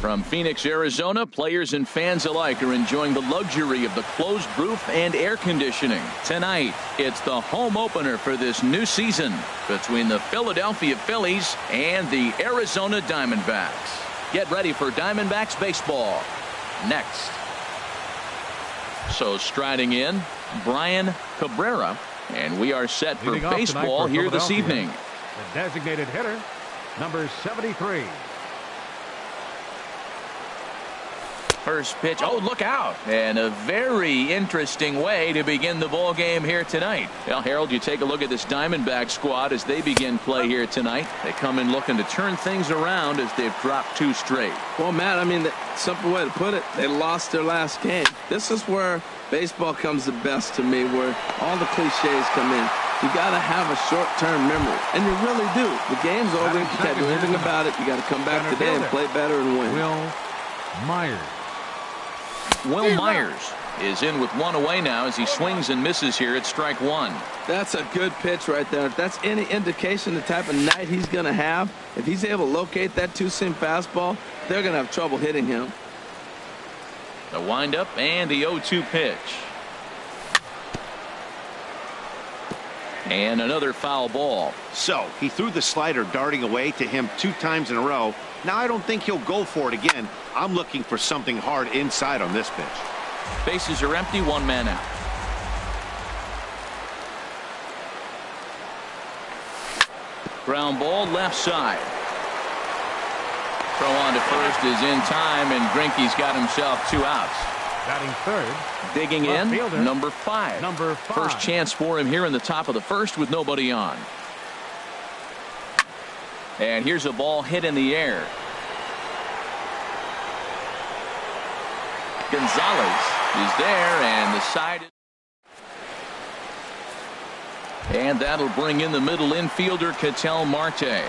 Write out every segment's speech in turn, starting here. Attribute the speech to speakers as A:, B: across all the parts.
A: From Phoenix, Arizona, players and fans alike are enjoying the luxury of the closed roof and air conditioning. Tonight, it's the home opener for this new season between the Philadelphia Phillies and the Arizona Diamondbacks. Get ready for Diamondbacks baseball next. So striding in, Brian Cabrera, and we are set for baseball here this evening.
B: The designated hitter, number 73.
A: First pitch. Oh, look out. And a very interesting way to begin the ball game here tonight. Well, Harold, you take a look at this Diamondback squad as they begin play here tonight. They come in looking to turn things around as they've dropped 2 straight.
C: Well, Matt, I mean, the simple way to put it, they lost their last game. This is where baseball comes the best to me, where all the cliches come in. You got to have a short-term memory, and you really do. The game's over. You can't do anything about it. You got to come back today and play better and win.
A: Will Myers is in with 1 away now as he swings and misses here at strike 1.
C: That's a good pitch right there. If that's any indication the type of night he's going to have, if he's able to locate that 2-seam fastball, they're going to have trouble hitting him.
A: The windup and the 0-2 pitch. And another foul ball.
D: So he threw the slider darting away to him 2 times in a row. Now I don't think he'll go for it again. I'm looking for something hard inside on this pitch.
A: Bases are empty, 1 man out. Ground ball left side. Throw on to first is in time, and Greinke's got himself 2 outs.
B: Batting third.
A: Digging in,
B: fielder,
A: number 5. First chance for him here in the top of the first with nobody on. And here's a ball hit in the air. Gonzalez is there, and the side. And that'll bring in the middle infielder, Ketel Marte.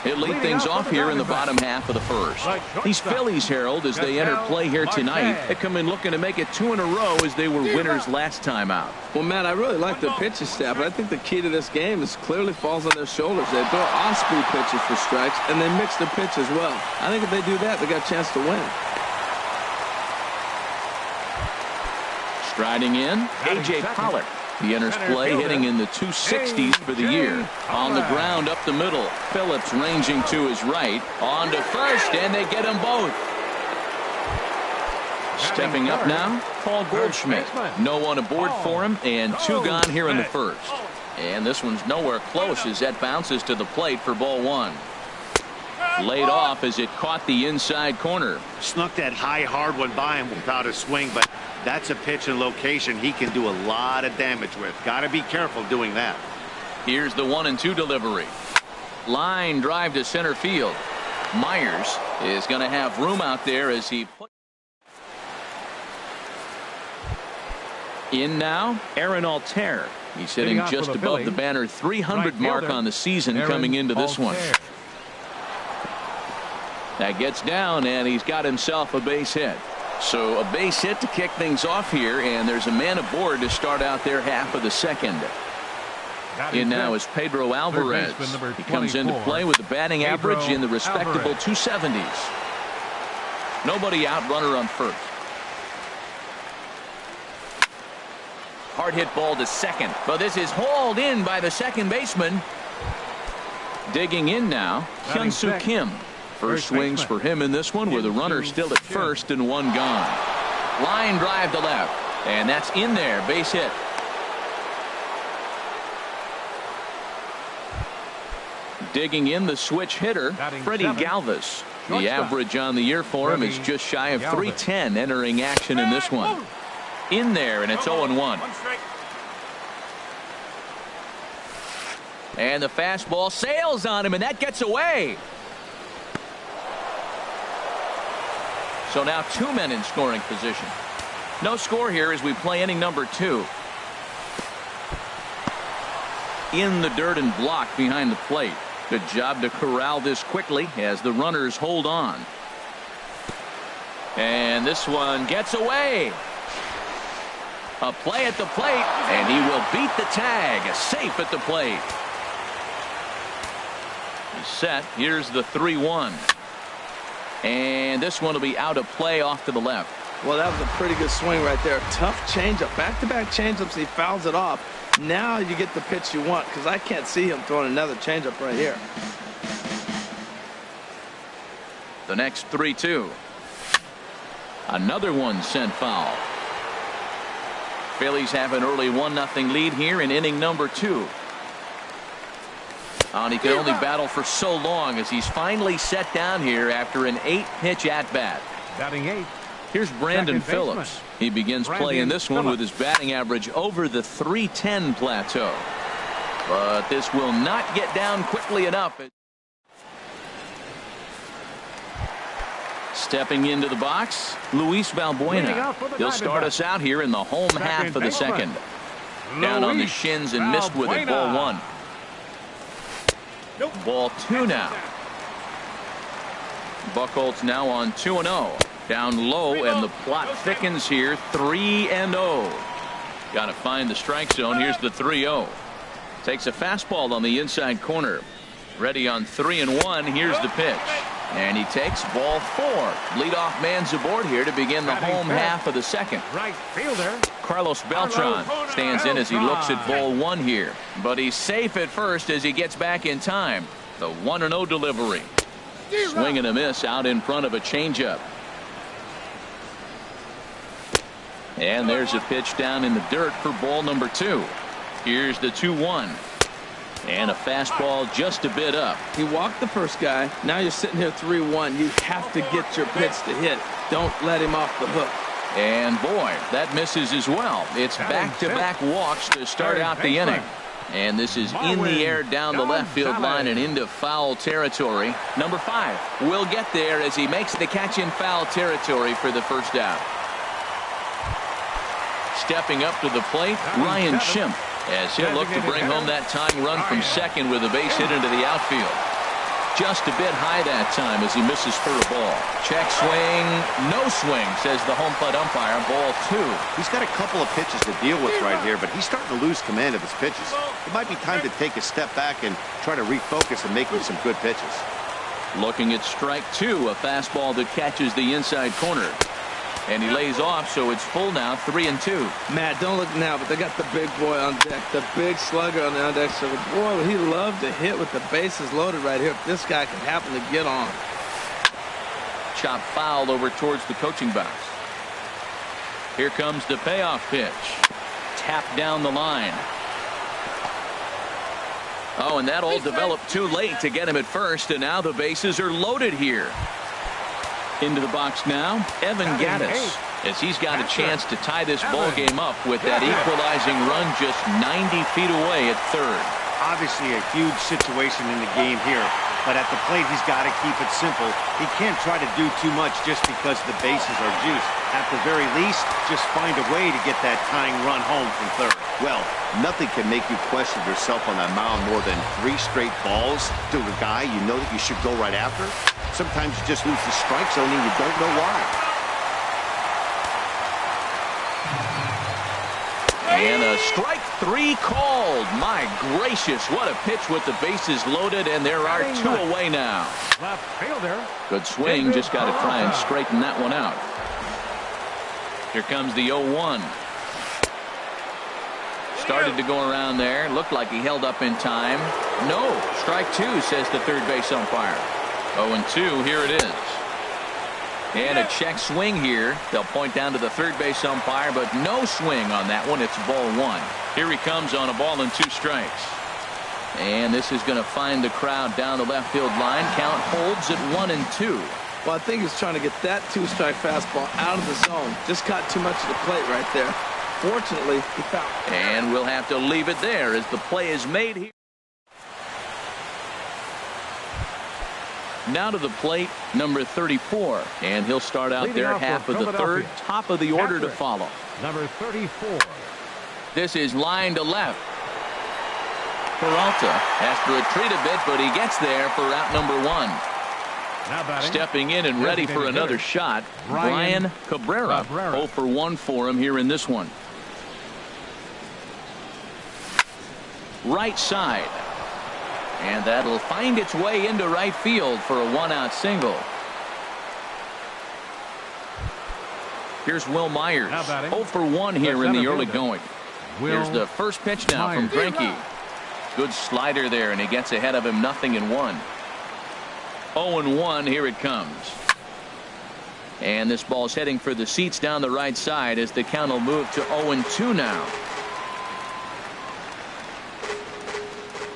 A: He'll lead things off here in the bottom half of the first. These Phillies, Harold, as they enter play here tonight, they come in looking to make it 2 in a row as they were winners last time out.
C: Well, Matt, I really like their pitching staff, but I think the key to this game is clearly falls on their shoulders. They throw off-speed pitches for strikes, and they mix their pitch as well. I think if they do that, they got a chance to win.
A: Striding in, A.J. Pollock. He enters play hitting in the 260s for the year. On the ground up the middle. Phillips ranging to his right. On to first, and they get them both. Stepping up now, Paul Goldschmidt. No one aboard for him, and 2 gone here in the first. And this one's nowhere close as that bounces to the plate for ball 1. Laid off as it caught the inside corner.
D: Snuck that high hard one by him without a swing, but that's a pitch and location he can do a lot of damage with. Got to be careful doing that.
A: Here's the 1-2 delivery. Line drive to center field. Myers is going to have room out there as he put in now. Aaron Altair. He's sitting just above the banner 300 mark on the season coming into this one. That gets down, and he's got himself a base hit. So a base hit to kick things off here, and there's a man aboard to start out their half of the second. In now is Pedro Alvarez. He comes into play with a batting average in the respectable 270s. Nobody out, runner on first. Hard hit ball to second, but this is hauled in by the second baseman. Digging in now, Hyun-Soo Kim. First swings for him in this one with a runner still at first and 1 gone. Line drive to left, and that's in there, base hit. Digging in the switch hitter, Freddie Galvis. The average on the year for him is just shy of 310 entering action in this one. In there, and it's 0-1. And the fastball sails on him, and that gets away. So now 2 men in scoring position. No score here as we play inning number 2. In the dirt and blocked behind the plate. Good job to corral this quickly as the runners hold on. And this one gets away. A play at the plate, and he will beat the tag. Safe at the plate. He's set. Here's the 3-1. And this one will be out of play off to the left.
C: Well, that was a pretty good swing right there. Tough changeup. Back-to-back changeups. He fouls it off. Now you get the pitch you want, because I can't see him throwing another changeup right here.
A: The next 3-2. Another one sent foul. Phillies have an early 1-0 lead here in inning number 2. And he could only battle for so long as he's finally set down here after an 8-pitch at-bat.
B: Batting 8.
A: Here's Brandon Phillips. He begins playing this one with his batting average over the .310 plateau. But this will not get down quickly enough. Stepping into the box, Luis Valbuena. He'll start us out here in the home half of the second. Down on the shins and missed with it. Ball 1. Ball 2 now. Buchholz now on 2-0. Down low, and the plot thickens here. 3-0. Got to find the strike zone. Here's the 3-0. Takes a fastball on the inside corner. Ready on 3-1. Here's the pitch. And he takes ball 4. Leadoff man's aboard here to begin the home half of the second.
B: Right fielder
A: Carlos Beltran stands in as he looks at ball 1 here. But he's safe at first as he gets back in time. The 1-0 delivery. Swing and a miss out in front of a changeup. And there's a pitch down in the dirt for ball number 2. Here's the 2-1. And a fastball just a bit up.
C: He walked the first guy. Now you're sitting here 3-1. You have to get your pitch to hit. Don't let him off the hook.
A: And boy, that misses as well. It's back-to-back walks to start out the inning. And this is in the air down the left field line and into foul territory. Number 5 will get there as he makes the catch in foul territory for the first out. Stepping up to the plate, Ryan Schimpf, as he'll look to bring home that tying run from second with a base hit into the outfield. Just a bit high that time as he misses for a ball. Check swing, no swing, says the home plate umpire. Ball 2.
D: He's got a couple of pitches to deal with right here, but he's starting to lose command of his pitches. It might be time to take a step back and try to refocus and make him some good pitches.
A: Looking at strike 2, a fastball that catches the inside corner. And he lays off, so it's full now, 3-2.
C: Matt, don't look now, but they got the big boy on deck, the big slugger on the on deck. So, boy, would he love to hit with the bases loaded right here if this guy could happen to get on.
A: Chop foul over towards the coaching box. Here comes the payoff pitch. Tap down the line. Oh, and that all developed too late to get him at first, and now the bases are loaded here. Into the box now, Evan Gattis, as he's got a chance to tie this ball game up with that equalizing run just 90 feet away at third.
D: Obviously a huge situation in the game here, but at the plate he's got to keep it simple. He can't try to do too much just because the bases are juiced. At the very least, just find a way to get that tying run home from third. Well, nothing can make you question yourself on that mound more than 3 straight balls to a guy you know that you should go right after. Sometimes you just lose the strike zone and you don't know why.
A: And a strike 3 called. My gracious, what a pitch with the bases loaded, and there are 2 away now.
B: Left fielder.
A: Good swing, just got to try and straighten that one out. Here comes the 0-1. Started to go around there. Looked like he held up in time. No, strike 2, says the third base umpire. 0-2, here it is. And a check swing here. They'll point down to the third base umpire, but no swing on that one. It's ball 1. Here he comes on a ball and 2 strikes. And this is going to find the crowd down the left field line. Count holds at 1-2.
C: Well, I think he's trying to get that 2-strike fastball out of the zone. Just got too much of the plate right there. Fortunately, he fouled.
A: And we'll have to leave it there as the play is made here. Now to the plate, number 34, and he'll start out there half of the third, top of the order to follow.
B: Number 34.
A: This is line to left. Peralta has to retreat a bit, but he gets there for out number 1. Stepping in and ready for another shot, Brian Cabrera. 0 for 1 for him here in this one. Right side. And that'll find its way into right field for a 1-out single. Here's Will Myers.
B: Now batting,
A: 0 for 1 here in the early going. Here's the first pitch now from Greinke. Good slider there, and he gets ahead of him, 0-1. 0-1, here it comes. And this ball's heading for the seats down the right side as the count will move to 0-2 now.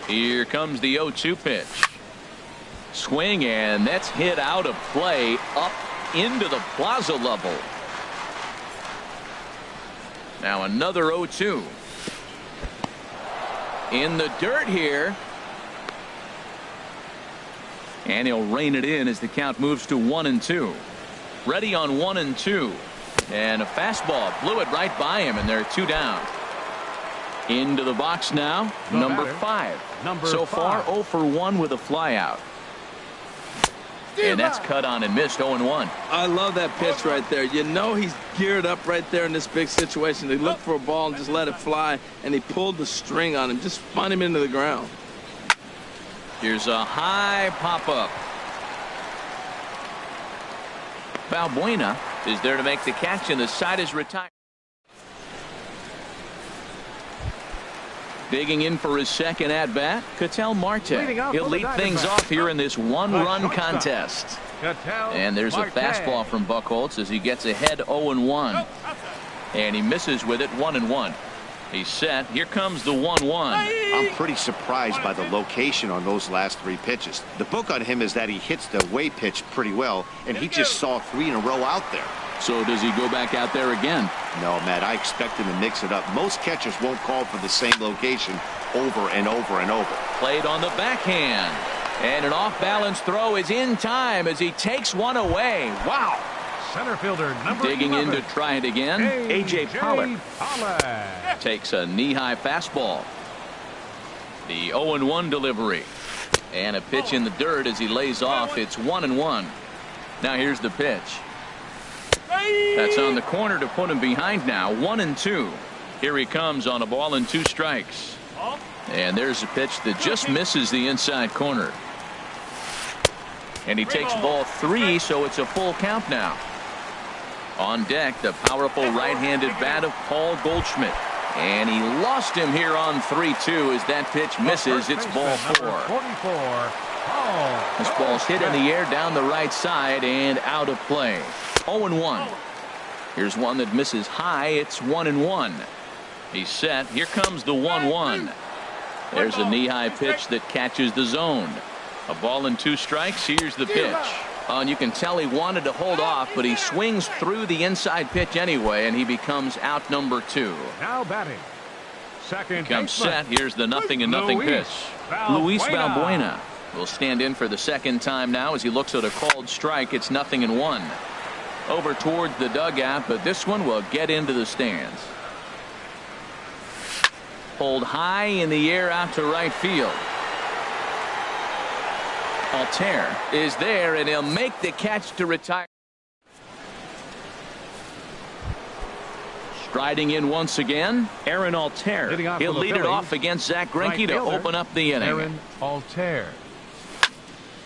A: Here comes the 0-2 pitch. Swing, and that's hit out of play up into the plaza level. Now another 0-2. In the dirt here. And he'll rein it in as the count moves to 1-2. Ready on 1-2. And a fastball blew it right by him, and they're 2 down. Into the box now, number 5. So far 0 for 1 with a flyout. And that's cut on and missed, 0-1.
C: I love that pitch right there. You know he's geared up right there in this big situation. They look for a ball and just let it fly, and he pulled the string on him. Just spun him into the ground.
A: Here's a high pop-up. Balbuena is there to make the catch, and the side is retired. Digging in for his second at-bat, Ketel Marte. He'll lead things off here in this one-run contest. And there's a fastball from Buchholz as he gets ahead 0-1. And he misses with it, 1-1. He's set. Here comes the 1-1.
D: I'm pretty surprised by the location on those last 3 pitches. The book on him is that he hits the way pitch pretty well, and he just saw 3 in a row out there.
A: So does he go back out there again?
D: No, Matt, I expect him to mix it up. Most catchers won't call for the same location over and over and over.
A: Played on the backhand. And an off-balance throw is in time as he takes one away. Wow.
B: Center fielder number
A: Digging
B: 11.
A: in to try it again. A.J. Pollock takes a knee-high fastball. The 0-1 delivery. And a pitch in the dirt as he lays off. It's 1-1. Now here's the pitch. That's on the corner to put him behind now. 1-2. Here he comes on a ball and 2 strikes. And there's a pitch that just misses the inside corner. And he takes ball 3, so it's a full count now. On deck, the powerful right-handed bat of Paul Goldschmidt. And he lost him here on 3-2 as that pitch misses. It's ball 4. This ball's hit in the air down the right side and out of play. 0-1. Here's one that misses high. It's 1-1. He's set. Here comes the 1-1. There's a knee-high pitch that catches the zone. A ball and 2 strikes. Here's the pitch. And you can tell he wanted to hold off, but he swings through the inside pitch anyway, and he becomes out number 2.
B: Now batting. Second
A: Comes set. Here's the 0-0 pitch. Luis Balbuena will stand in for the second time now as he looks at a called strike. It's 0-1. Over towards the dugout, but this one will get into the stands. Pulled high in the air out to right field. Altair is there, and he'll make the catch to retire. Striding in once again, Aaron Altair. He'll lead it off against Zach Greinke to open up the inning.
B: Aaron Altair.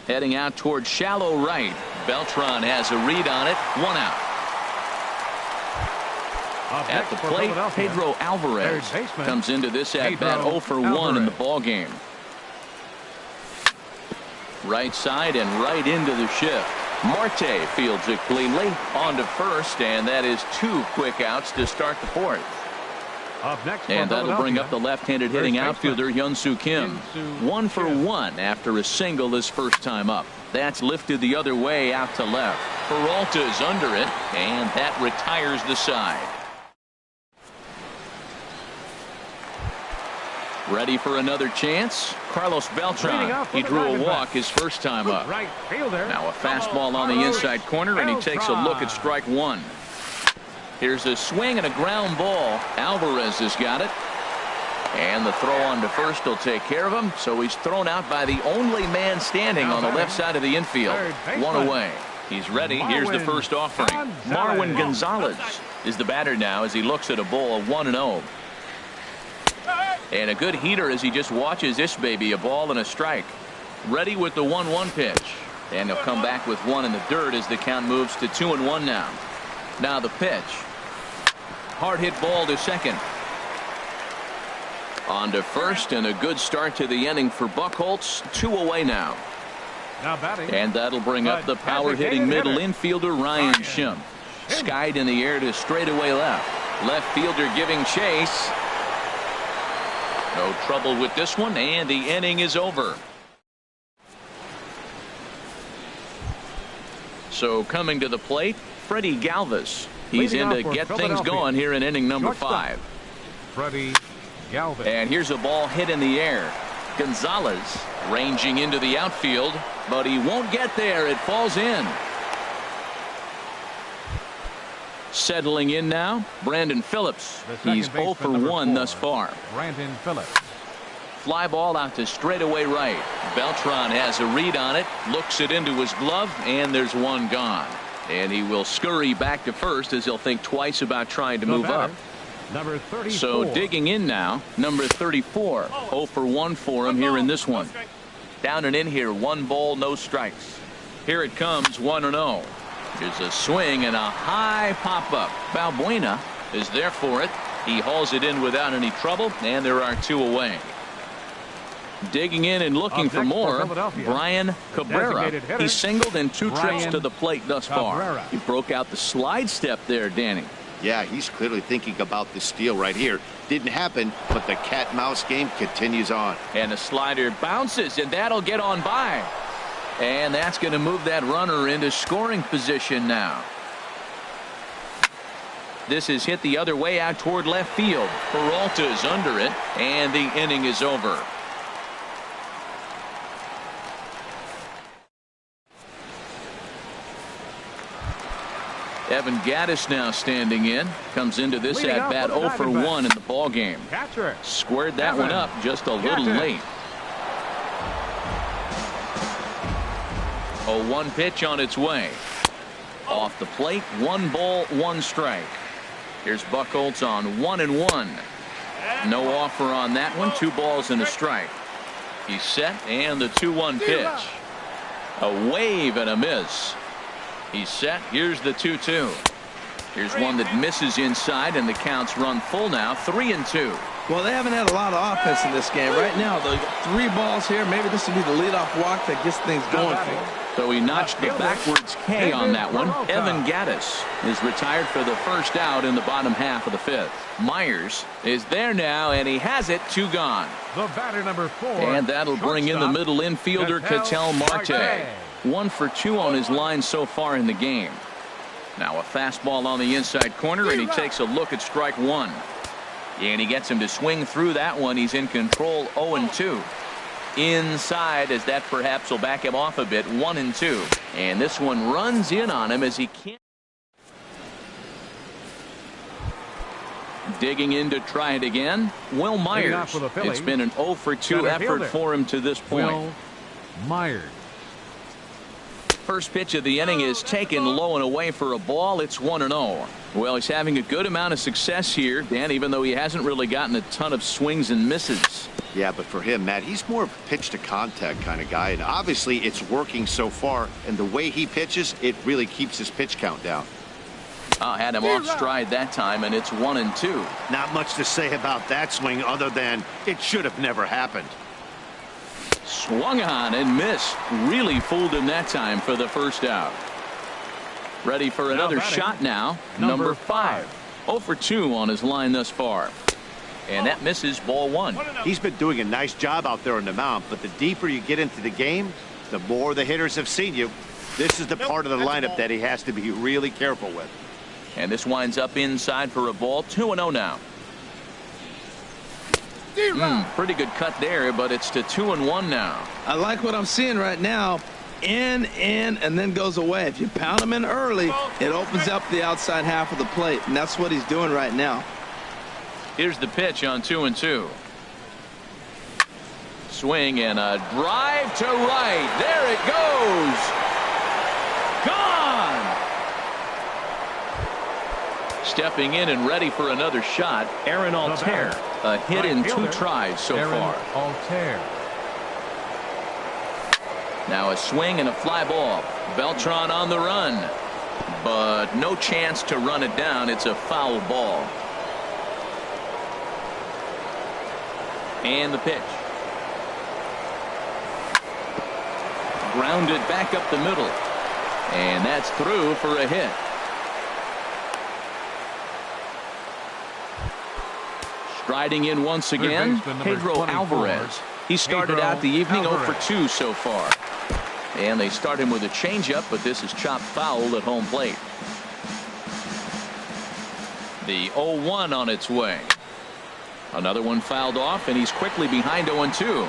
A: Heading out towards shallow right. Beltran has a read on it. 1 out. At the plate, Pedro Alvarez comes into this at-bat 0 for 1 in the ballgame. Right side and right into the shift. Marte fields it cleanly on to first, and that is 2 quick outs to start the 4th. And that'll bring up the left-handed hitting outfielder Hyun-Soo Kim. 1 for 1 after a single his first time up. That's lifted the other way out to left. Peralta is under it, and that retires the side. Ready for another chance? Carlos Beltran. He drew a walk his first time up. Now a fastball on the inside corner, and he takes a look at strike 1. Here's a swing and a ground ball. Alvarez has got it. And the throw on to first will take care of him. So he's thrown out by the only man standing on the left side of the infield. 1 away. He's ready. Here's the first offering. Marwin Gonzalez is the batter now as he looks at a ball 1-0. And a good heater as he just watches this baby, a ball and a strike. Ready with the 1-1 pitch. And he'll come back with 1 in the dirt as the count moves to 2-1 now. Now the pitch. Hard hit ball to second. On to first, and a good start to the inning for Buchholz. 2 away now.
B: Now batting.
A: And that'll bring up the power-hitting middle infielder Ryan Schimm. Skied in the air to straightaway left. Left fielder giving chase. No trouble with this one, and the inning is over. So coming to the plate, Freddie Galvis. He's in to get things going here in inning number 5.
B: Freddie Galvis.
A: And here's a ball hit in the air. Gonzalez ranging into the outfield, but he won't get there. It falls in. Settling in now, Brandon Phillips. He's 0 for 1 thus far.
B: Brandon Phillips.
A: Fly ball out to straightaway right. Beltran has a read on it, looks it into his glove, and there's one gone. And he will scurry back to first as he'll think twice about trying to move up.
B: Number 34.
A: So digging in now, number 34. 0 for 1 for him here in this one. Down and in here, 1 ball, no strikes. Here it comes, 1-0. Here's a swing and a high pop-up. Balbuena is there for it. He hauls it in without any trouble, and there are 2 away. Digging in and looking for more, Brian Cabrera. He singled in 2 trips to the plate thus far. He broke out the slide step there, Danny.
E: Yeah, he's clearly thinking about the steal right here. Didn't happen, but the cat-mouse game continues on.
A: And the slider bounces, and that'll get on by. And that's going to move that runner into scoring position now. This is hit the other way out toward left field. Peralta's under it, and the inning is over. Evan Gattis now standing in. Comes into this at bat 0 for 1 in the ball game. Squared that one up just a little late. 0-1 pitch on its way. Off the plate, 1 ball, 1 strike. Here's Buchholz on 1-1. No offer on that one. 2 balls and a strike. He's set, and the 2-1 pitch. A wave and a miss. He's set. Here's the 2-2. Here's one that misses inside, and the counts run full now. 3-2.
C: Well, they haven't had a lot of offense in this game. Right now, the 3 balls here. Maybe this will be the leadoff walk that gets things going for him.
A: So he notched the backwards K on that one. Evan Gattis is retired for the first out in the bottom half of the 5th. Myers is there now, and he has it. 2 gone.
B: The batter number 4.
A: And that'll bring in the middle infielder, Ketel Marte. 1 for 2 on his line so far in the game. Now a fastball on the inside corner, and he takes a look at strike 1. And he gets him to swing through that one. He's in control. 0-2. Inside, as that perhaps will back him off a bit. 1-2. And this one runs in on him as he can't. Digging in to try it again, Will Myers. It's been an 0 for 2 effort for him to this point.
B: Will Myers.
A: First pitch of the inning is taken low and away for a ball. It's 1-0. Well, he's having a good amount of success here, Dan, even though he hasn't really gotten a ton of swings and misses.
E: Yeah, but for him, Matt, he's more of a pitch to contact kind of guy, and obviously it's working so far, and the way he pitches, it really keeps his pitch count down.
A: Had him off stride that time, and it's 1-2.
D: Not much to say about that swing other than it should have never happened.
A: Swung on and missed. Really fooled him that time for the first out. Ready for another shot now. Number 5. 0 for 2 on his line thus far. And that misses, ball 1.
D: He's been doing a nice job out there on the mound, but the deeper you get into the game, the more the hitters have seen you. This is the part of the lineup that he has to be really careful with.
A: And this winds up inside for a ball. 2-0 now. Pretty good cut there, but it's to 2-1 now.
C: I like what I'm seeing right now. In, and then goes away. If you pound him in early, it opens up the outside half of the plate, and that's what he's doing right now.
A: Here's the pitch on 2-2. Swing and a drive to right. There it goes. Gone. Stepping in and ready for another shot, Aaron Altair. A hit in 2 tries so far.
B: Altair.
A: Now a swing and a fly ball. Beltran on the run. but no chance to run it down. It's a foul ball. And the pitch. Grounded back up the middle. And that's through for a hit. Striding in once again, Pedro Alvarez. He started out the evening 0 for 2 so far. And they start him with a changeup, but this is chopped foul at home plate. The 0-1 on its way. Another one fouled off, and he's quickly behind 0-2.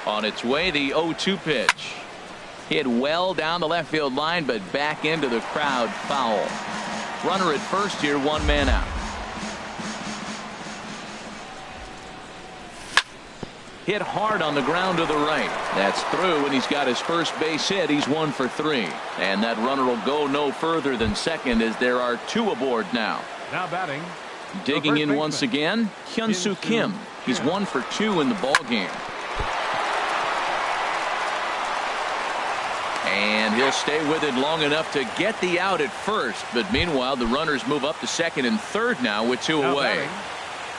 A: On its way, the 0-2 pitch. Hit well down the left field line, but back into the crowd, foul. Runner at first here, 1 man out. Hit hard on the ground to the right. That's through, and he's got his first base hit. He's 1 for 3. And that runner will go no further than second, as there are 2 aboard now.
B: Now batting.
A: Digging in once again, Hyun-Soo Kim. He's 1 for 2 in the ball game. And he'll stay with it long enough to get the out at first. But meanwhile, the runners move up to second and third now with 2 away.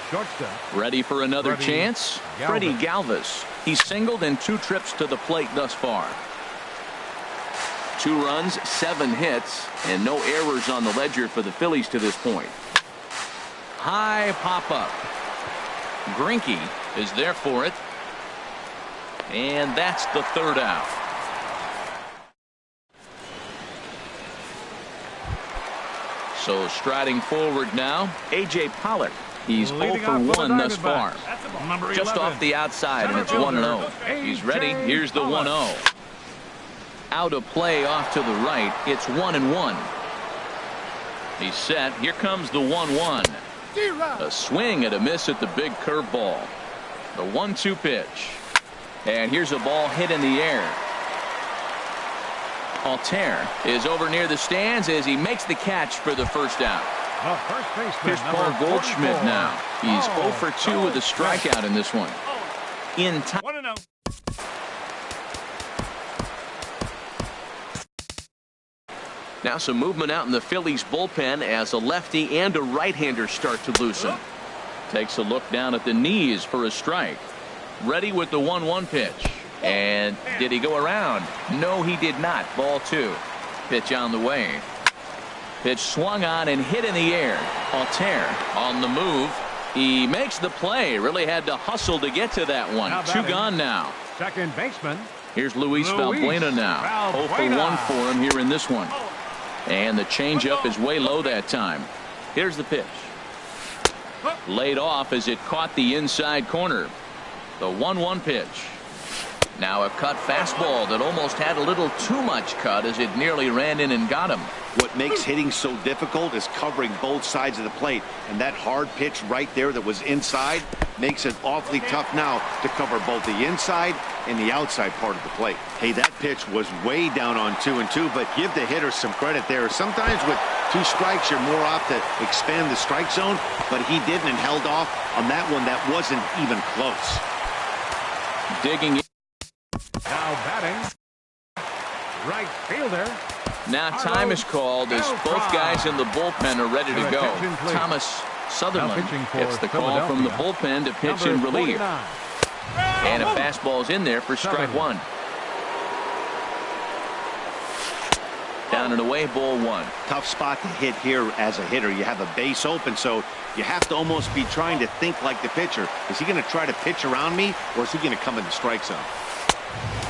B: Shortstop.
A: Ready for another chance? Freddie Galvis. He's singled in 2 trips to the plate thus far. 2 runs, 7 hits, and no errors on the ledger for the Phillies to this point. High pop-up. Greinke is there for it. And that's the 3rd out. So striding forward now, A.J. Pollock. He's 0 for 1 thus far. Just off the outside, and it's 1-0. He's ready. Here's the 1-0. Out of play off to the right. It's 1-1. He's set. Here comes the 1-1. A swing and a miss at the big curveball. The 1-2 pitch. And here's a ball hit in the air. Altair is over near the stands as he makes the catch for the first out. Here's Paul Goldschmidt now. He's 0 for 2 with a strikeout in this one. In time. Now some movement out in the Phillies bullpen as a lefty and a right-hander start to loosen. Takes a look down at the knees for a strike. Ready with the 1-1 pitch. And did he go around? No, he did not. Ball 2. Pitch on the way. Pitch swung on and hit in the air. Altair on the move. He makes the play. Really had to hustle to get to that one. 2 gone now.
B: Second baseman.
A: Here's Luis Valbuena now. 0 for 1 for him here in this one. And the changeup is way low that time. Here's the pitch. Laid off as it caught the inside corner. The 1-1 pitch. Now a cut fastball that almost had a little too much cut as it nearly ran in and got him.
E: What makes hitting so difficult is covering both sides of the plate, and that hard pitch right there that was inside makes it awfully tough now to cover both the inside and the outside part of the plate. Hey, that pitch was way down on 2-2, but give the hitter some credit there. Sometimes with 2 strikes, you're more apt to expand the strike zone, but he didn't and held off on that one that wasn't even close.
A: Digging in.
B: Now batting. Right fielder.
A: Now time is called as both guys in the bullpen are ready to go. Thomas Sutherland gets the call from the bullpen to pitch in relief. And a fastball's in there for strike 1. Down and away, ball 1.
E: Tough spot to hit here as a hitter. You have a base open, so you have to almost be trying to think like the pitcher. Is he going to try to pitch around me, or is he going to come in the strike zone?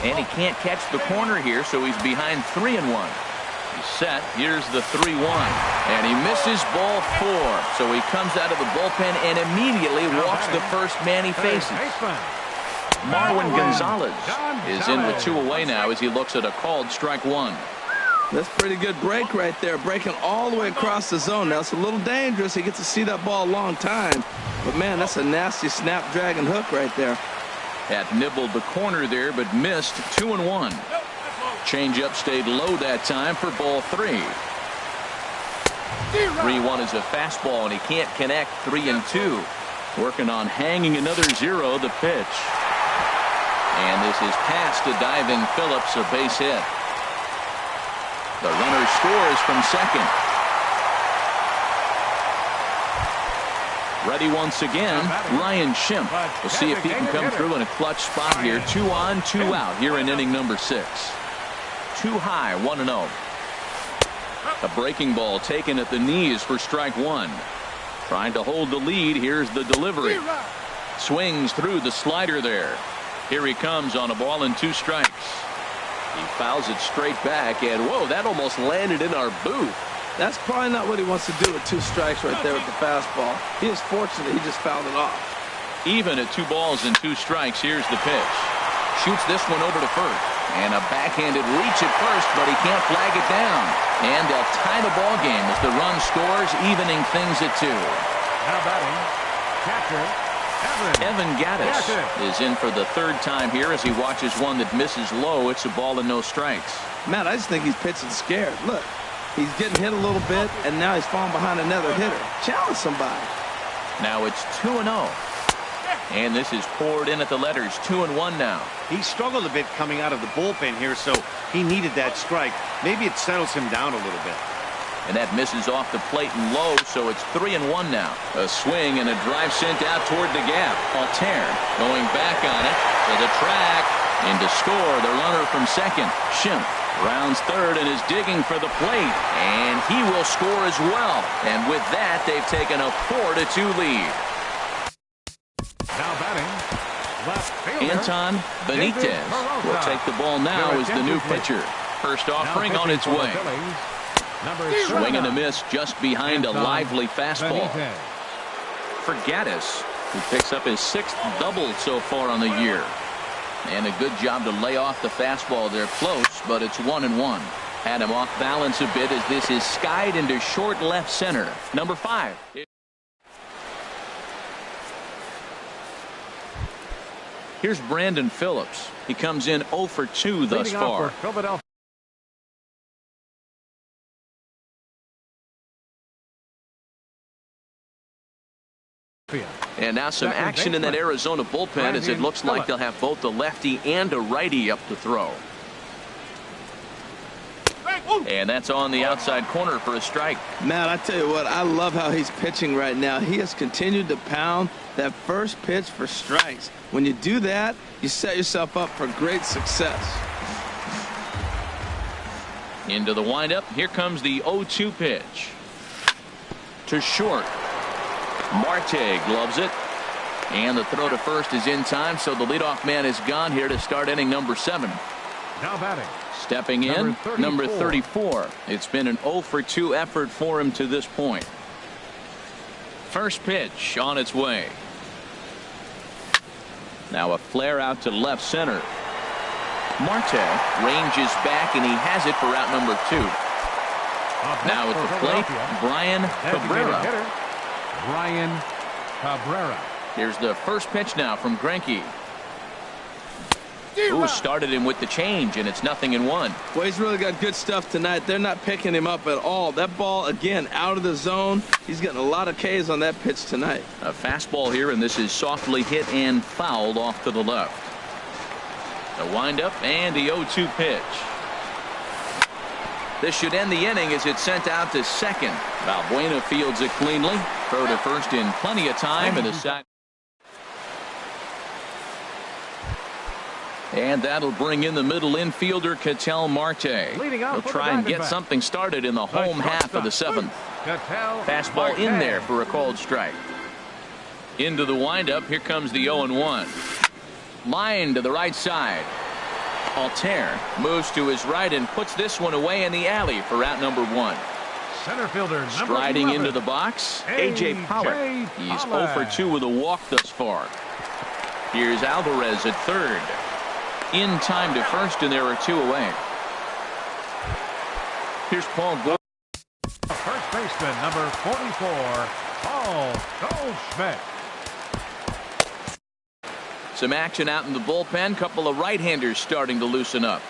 A: And he can't catch the corner here, so he's behind 3-1. He's set. Here's the 3-1. And he misses ball 4. So he comes out of the bullpen and immediately walks the first man he faces. Marwin Gonzalez is in with 2 away now as he looks at a called strike 1.
C: That's pretty good break right there, breaking all the way across the zone. Now it's a little dangerous. He gets to see that ball a long time, but man, that's a nasty snapdragon hook right there.
A: Had nibbled the corner there, but missed. 2-1. Changeup stayed low that time for ball 3. 3-1 is a fastball, and he can't connect. 3-2. Working on hanging another 0. The pitch, and this is past to Diving Phillips, a base hit. The runner scores from second. Ready once again, Ryan Schimpf. We'll see if he can come through in a clutch spot here. 2 on, 2 out here in inning number 6. Too high, 1-0. A breaking ball taken at the knees for strike 1. Trying to hold the lead. Here's the delivery. Swings through the slider there. Here he comes on a ball and 2 strikes. He fouls it straight back, and whoa, that almost landed in our booth.
C: That's probably not what he wants to do with 2 strikes right there with the fastball. He is fortunate he just fouled it off.
A: Even at 2 balls and 2 strikes, here's the pitch. Shoots this one over to first. And a backhanded reach at first, but he can't flag it down. And they'll tie the ball game as the run scores, evening things at 2.
B: Now batting, catcher
A: Evan Gattis is in for the 3rd time here as he watches one that misses low. It's a ball and no strikes.
C: Matt, I just think he's pitching scared. Look. He's getting hit a little bit, and now he's falling behind another hitter. Challenge somebody.
A: Now it's 2-0. And this is poured in at the letters. 2-1 now.
D: He struggled a bit coming out of the bullpen here, so he needed that strike. Maybe it settles him down a little bit.
A: And that misses off the plate and low, so it's 3-1 now. A swing and a drive sent out toward the gap. Altair going back on it to the track. And to score, the runner from second, Schimpf. Rounds third and is digging for the plate, and he will score as well. And with that, they've taken a 4-2 lead.
B: Now batting, left fielder
A: Anton Benitez will take the ball now as the new pitcher. First offering on its way. Swing and a miss just behind a lively fastball. For Gattis, who picks up his 6th double so far on the year. And a good job to lay off the fastball there close, but it's 1-1. Had him off balance a bit as this is skied into short left center. Number 5. Here's Brandon Phillips. He comes in 0 for 2 thus far. And now some action in that Arizona bullpen as it looks like they'll have both a lefty and a righty up to throw. And that's on the outside corner for a strike.
C: Matt, I tell you what, I love how he's pitching right now. He has continued to pound that first pitch for strikes. When you do that, you set yourself up for great success.
A: Into the windup. Here comes the 0-2 pitch. To short. Marte gloves it. And the throw to first is in time, so the leadoff man is gone here to start inning number 7.
B: Now batting.
A: Stepping in, number 34. It's been an 0 for 2 effort for him to this point. First pitch on its way. Now a flare out to left center. Marte ranges back, and he has it for out number 2. Now at the plate, Brian Cabrera.
B: Brian Cabrera.
A: Here's the first pitch now from Greinke. Who started him with the change, and it's 0-1.
C: Well, he's really got good stuff tonight. They're not picking him up at all. That ball, again, out of the zone. He's getting a lot of Ks on that pitch tonight.
A: A fastball here, and this is softly hit and fouled off to the left. The windup and the 0-2 pitch. This should end the inning as it's sent out to second. Valbuena fields it cleanly. Throw to first in plenty of time, and the side. And that'll bring in the middle infielder, Ketel Marte. He'll try and get something started in the home half of the 7th. Fastball in there for a called strike. Into the windup. Here comes the 0-1. Line to the right side. Altair moves to his right and puts this one away in the alley for out number 1.
B: Center fielder number
A: Striding
B: 11.
A: into the box, A.J. Pollard. He's 0 for 2 with a walk thus far. Here's Alvarez at third. In time to first, and there are 2 away. Here's Paul Goldschmidt.
B: First baseman, number 44, Paul Goldschmidt.
A: Some action out in the bullpen. Couple of right-handers starting to loosen up.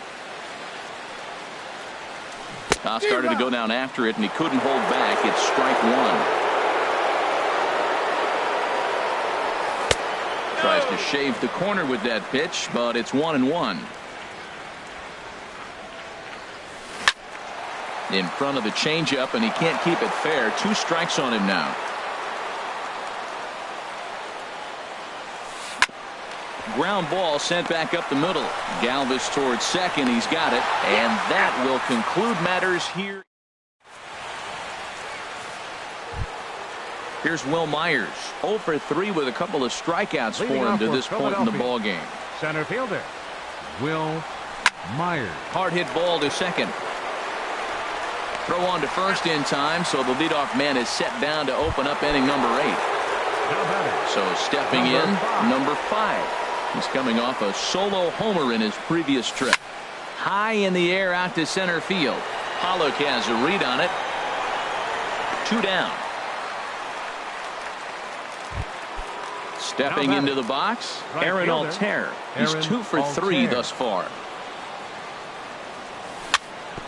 A: Started to go down after it, and he couldn't hold back. It's strike 1. Tries to shave the corner with that pitch, but it's 1-1. in front of the changeup, and he can't keep it fair. 2 strikes on him now. Ground ball sent back up the middle. Galvis towards second. He's got it, and that will conclude matters here. Here's Will Myers, 0 for 3 with a couple of strikeouts for him to this point in the ball game.
B: Center fielder, Will Myers.
A: Hard hit ball to second. Throw on to first in time, so the leadoff man is set down to open up inning number 8. So stepping in, number 5. He's coming off a solo homer in his previous trip. High in the air out to center field. Pollock has a read on it. 2 down. Stepping into the box, Aaron Altair. He's 2 for 3 thus far.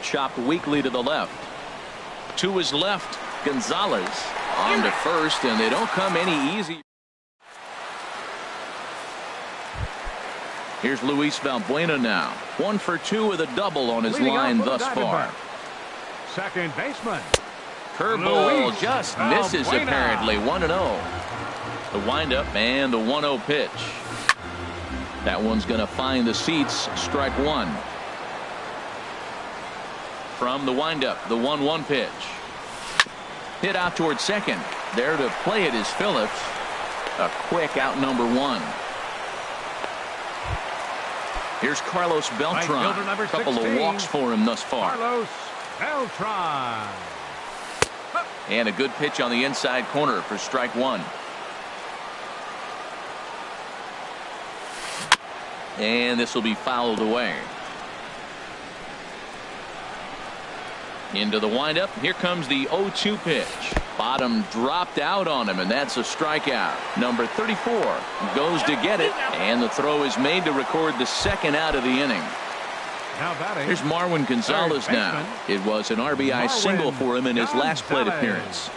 A: Chopped weakly to the left. To his left, Gonzalez on to first, and they don't come any easy. Here's Luis Valbuena now. 1 for 2 with a double on his line thus far.
B: Second baseman.
A: Curveball just misses apparently. 1-0. The windup and the 1-0 pitch. That one's going to find the seats. Strike 1. From the windup, the 1-1 pitch. Hit out towards second. There to play it is Phillips. A quick out number 1. Here's Carlos Beltran. A couple of walks for him thus far.
B: Carlos Beltran.
A: And a good pitch on the inside corner for strike 1. And this will be fouled away. Into the windup. Here comes the 0-2 pitch. Bottom dropped out on him, and that's a strikeout. Number 34 goes to get it, and the throw is made to record the second out of the inning. Here's Marwin Gonzalez now. It was an RBI single for him in his last plate appearance.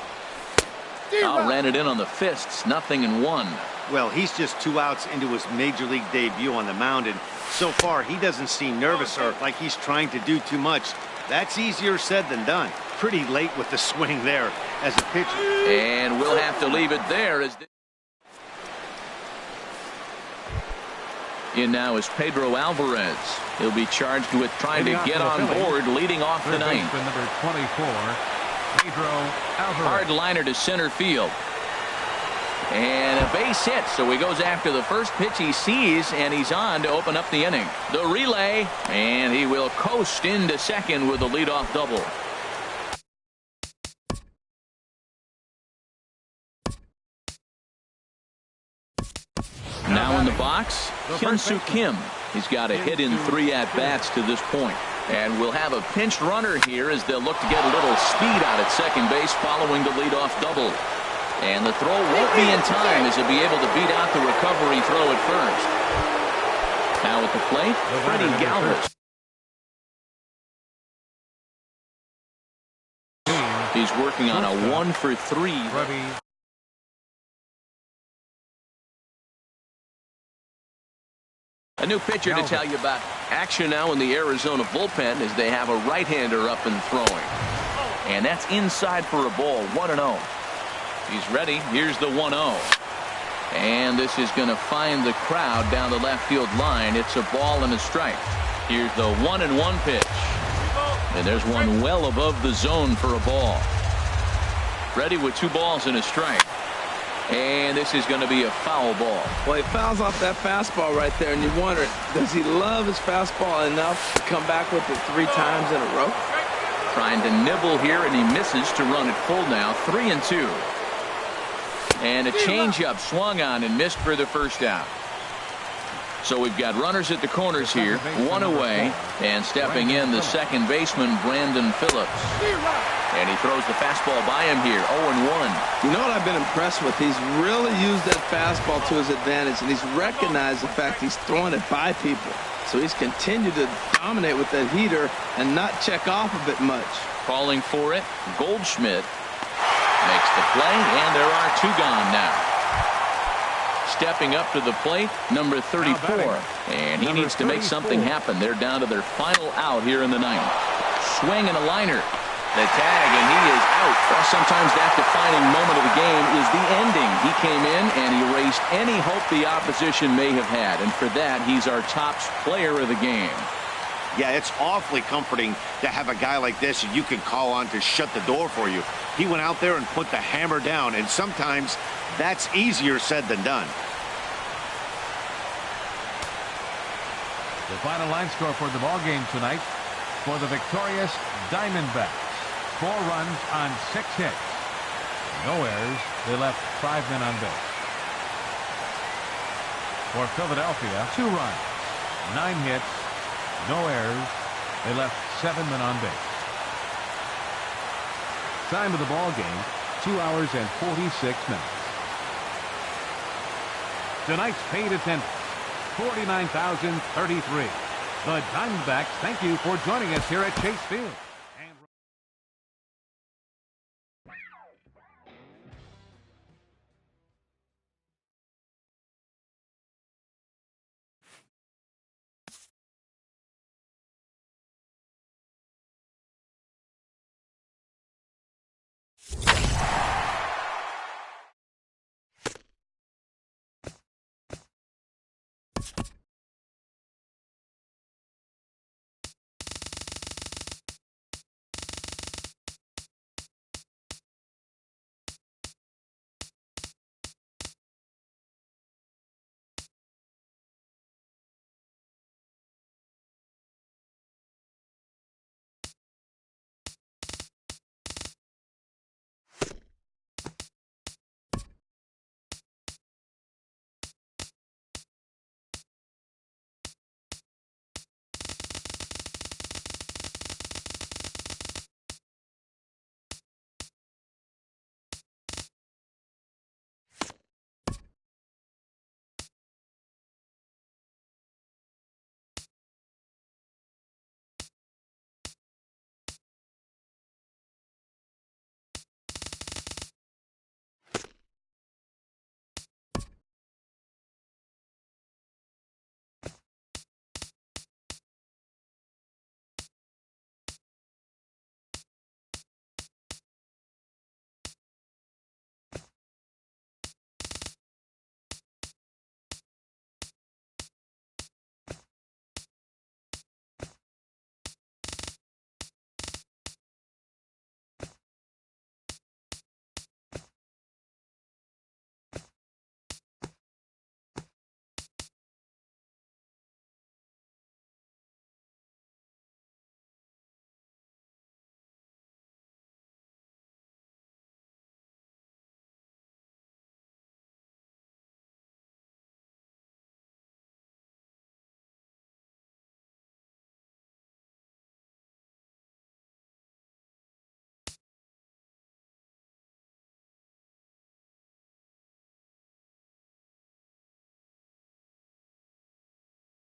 A: Ran it in on the fists. 0-1.
D: Well, he's just 2 outs into his major league debut on the mound, and so far he doesn't seem nervous or like he's trying to do too much. That's easier said than done. Pretty late with the swing there as a pitcher.
A: And we'll have to leave it there. In now is Pedro Alvarez. He'll be charged with trying to get on board leading off the ninth.
B: Number 24, Pedro Alvarez.
A: Hard liner to center field. And a base hit, so he goes after the first pitch he sees, and he's on to open up the inning. The relay, and he will coast into second with a leadoff double. Now in the box, Hyun-Soo Kim. He's got a hit in 3 at-bats to this point. And we'll have a pinch runner here as they'll look to get a little speed out at second base following the leadoff double. And the throw won't be in time as he'll be able to beat out the recovery throw at first. Now at the plate, Freddie Galvis. He's working on a 1 for 3. A new pitcher to tell you about. Action now in the Arizona bullpen as they have a right-hander up and throwing. And that's inside for a ball. 1-0. He's ready. Here's the 1-0. And this is going to find the crowd down the left field line. It's a ball and a strike. Here's the 1-1 pitch. And there's one well above the zone for a ball. Ready with 2 balls and a strike. And this is going to be a foul ball.
C: Well, he fouls off that fastball right there, and you wonder, does he love his fastball enough to come back with it 3 times in a row?
A: Trying to nibble here, and he misses to run it full now. 3-2. And a changeup swung on and missed for the first out. So we've got runners at the corners here, 1 away, and stepping in the second baseman, Brandon Phillips. And he throws the fastball by him here, 0-1.
C: You know what I've been impressed with? He's really used that fastball to his advantage, and he's recognized the fact he's throwing it by people. So he's continued to dominate with that heater and not check off a bit much.
A: Calling for it, Goldschmidt makes the play, and there are 2 gone now. Stepping up to the plate, number 34. And he needs to make something happen. They're down to their final out here in the 9th. Swing and a liner. The tag, and he is out. Well, sometimes that defining moment of the game is the ending. He came in and erased any hope the opposition may have had, and for that, he's our top player of the game.
E: Yeah, it's awfully comforting to have a guy like this that you can call on to shut the door for you. He went out there and put the hammer down, and sometimes that's easier said than done.
B: The final line score for the ball game tonight for the victorious Diamondbacks. 4 runs on 6 hits. No errors. They left 5 men on base. For Philadelphia, 2 runs, 9 hits, no errors. They left 7 men on base. Time of the ball game, 2 hours and 46 minutes. Tonight's paid attendance, 49,033. The Diamondbacks thank you for joining us here at Chase Field.